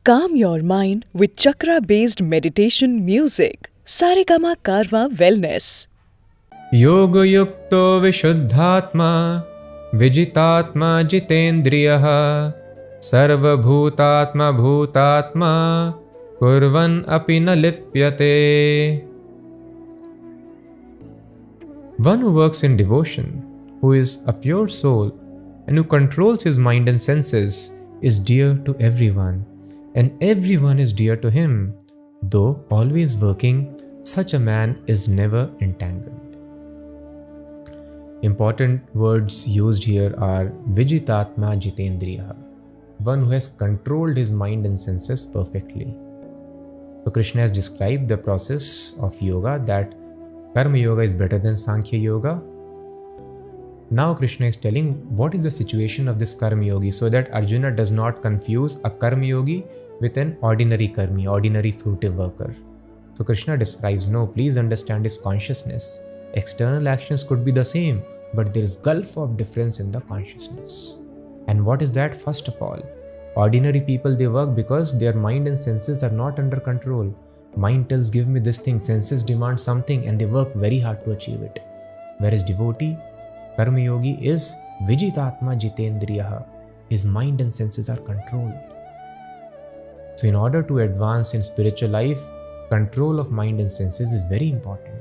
Calm your mind with chakra-based meditation music. Saregama Karwa Wellness. Yoga yukto vishuddhatma vijitatma jitendriyaha sarva bhutatma bhutatma kurvan api na lipyate. One who works in devotion, who is a pure soul and who controls his mind and senses, is dear to everyone, and everyone is dear to him. Though always working, such a man is never entangled. Important words used here are Vijitatma Jitendriya, one who has controlled his mind and senses perfectly. So Krishna has described the process of yoga, that Karma Yoga is better than Sankhya Yoga. Now Krishna is telling what is the situation of this Karma Yogi, so that Arjuna does not confuse a Karma Yogi with an ordinary Karmi, ordinary fruitive worker. So Krishna describes, no, please understand his consciousness. External actions could be the same, but there is gulf of difference in the consciousness. And what is that? First of all, ordinary people, they work because their mind and senses are not under control. Mind tells, give me this thing, senses demand something, and they work very hard to achieve it. Whereas devotee, Karma Yogi, is Vijitatma Jitendriyaha. His mind and senses are controlled. So in order to advance in spiritual life, control of mind and senses is very important.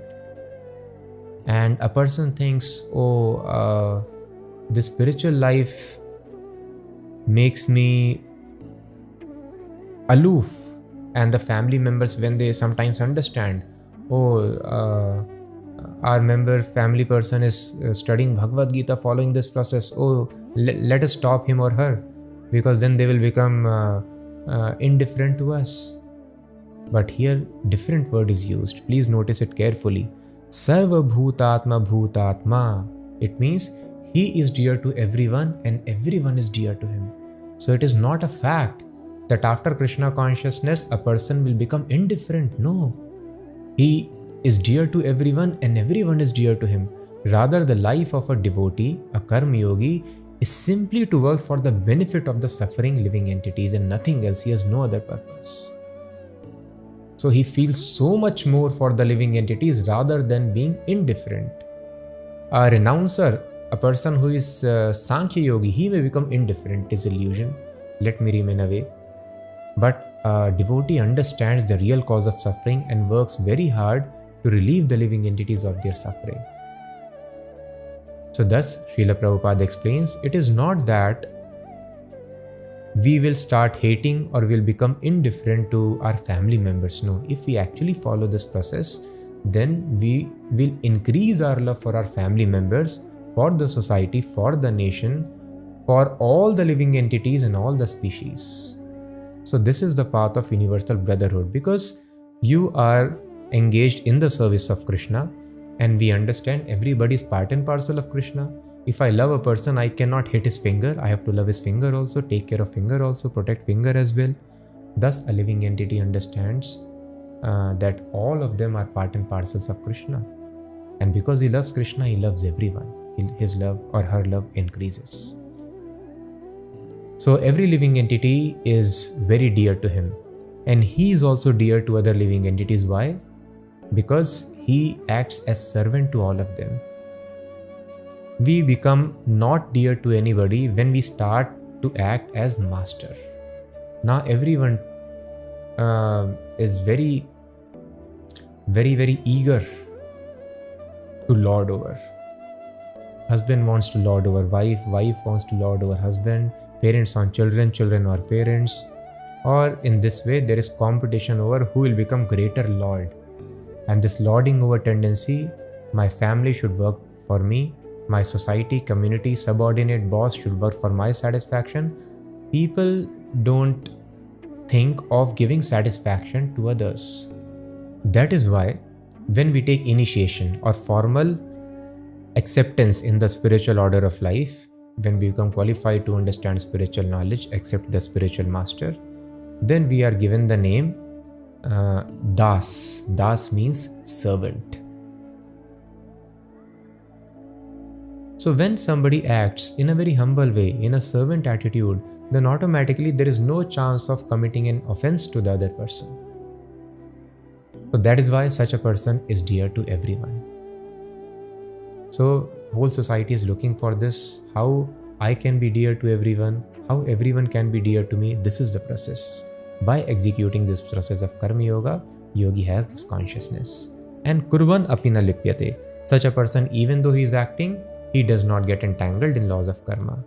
And a person thinks, this spiritual life makes me aloof. And the family members, when they sometimes understand, our family person is studying Bhagavad Gita, following this process, let us stop him or her, because then they will become indifferent to us. But here different word is used. Please notice it carefully. Sarva bhutatma bhutatma. It means he is dear to everyone and everyone is dear to him. So it is not a fact that after Krishna consciousness a person will become indifferent. No. He is dear to everyone and everyone is dear to him. Rather, the life of a devotee, a Karma Yogi, is simply to work for the benefit of the suffering living entities and nothing else. He has no other purpose. So he feels so much more for the living entities rather than being indifferent. A renouncer, a person who is Sankhya Yogi, he may become indifferent. It is illusion. Let me remain away. But a devotee understands the real cause of suffering and works very hard to relieve the living entities of their suffering. So thus, Srila Prabhupada explains, it is not that we will start hating or will become indifferent to our family members. No, if we actually follow this process, then we will increase our love for our family members, for the society, for the nation, for all the living entities and all the species. So this is the path of universal brotherhood, because you are engaged in the service of Krishna, and we understand everybody is part and parcel of Krishna. If I love a person, I cannot hit his finger. I have to love his finger also, take care of finger also, protect finger as well. Thus, a living entity understands that all of them are part and parcels of Krishna. And because he loves Krishna, he loves everyone. His love or her love increases. So every living entity is very dear to him. And he is also dear to other living entities. Why? Because he acts as servant to all of them. We become not dear to anybody when we start to act as master. Now everyone is very eager to lord over. Husband wants to lord over wife, wife wants to lord over husband, parents on children, children or parents. Or in this way, there is competition over who will become greater lord. And this lording over tendency, my family should work for me, my society, community, subordinate, boss should work for my satisfaction. People don't think of giving satisfaction to others. That is why when we take initiation or formal acceptance in the spiritual order of life, when we become qualified to understand spiritual knowledge, accept the spiritual master, then we are given the name Das. Das means servant. So when somebody acts in a very humble way, in a servant attitude, then automatically there is no chance of committing an offense to the other person. So that is why such a person is dear to everyone. So whole society is looking for this, how I can be dear to everyone, how everyone can be dear to me. This is the process. By executing this process of Karma Yoga, yogi has this consciousness. And kurvan apina lipyate. Such a person, even though he is acting, he does not get entangled in laws of karma.